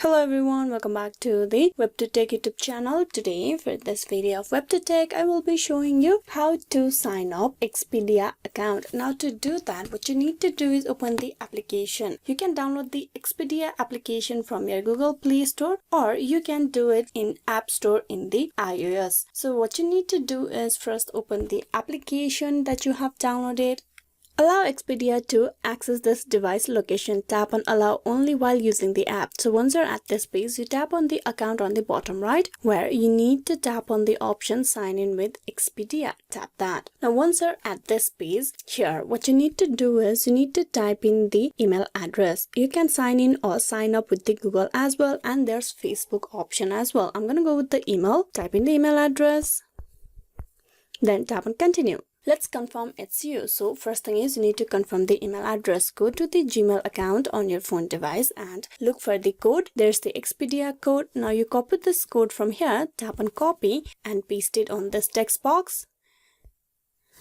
Hello everyone, welcome back to the WebToTech YouTube channel. Today for this video of WebToTech, I will be showing you how to sign up Expedia account. Now to do that, what you need to do is open the application. You can download the Expedia application from your Google Play Store, or you can do it in App Store in the iOS. So what you need to do is first open the application that you have downloaded. Allow Expedia to access this device location. Tap on allow only while using the app. So once you're at this page, you tap on the account on the bottom right, where you need to tap on the option sign in with Expedia. Tap that. Now once you're at this page, here what you need to do is you need to type in the email address. You can sign in or sign up with the Google as well, and there's Facebook option as well. I'm gonna go with the email. Type in the email address, then tap on continue. Let's confirm it's you. So first thing is you need to confirm the email address. Go to the Gmail account on your phone device and look for the code. There's the Expedia code. Now you copy this code from here, tap on copy and paste it on this text box.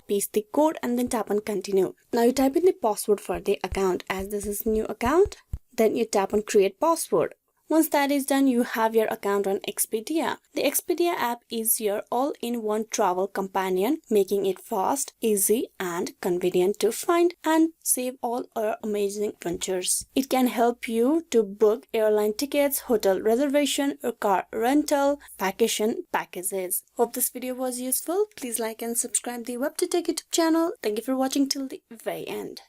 Paste the code and then tap on continue. Now you type in the password for the account. As this is new account, then you tap on create password. Once that is done, you have your account on Expedia. The Expedia app is your all-in-one travel companion, making it fast, easy, and convenient to find and save all our amazing adventures. It can help you to book airline tickets, hotel reservation, or car rental, vacation packages. Hope this video was useful. Please like and subscribe the WebToTech YouTube channel. Thank you for watching till the very end.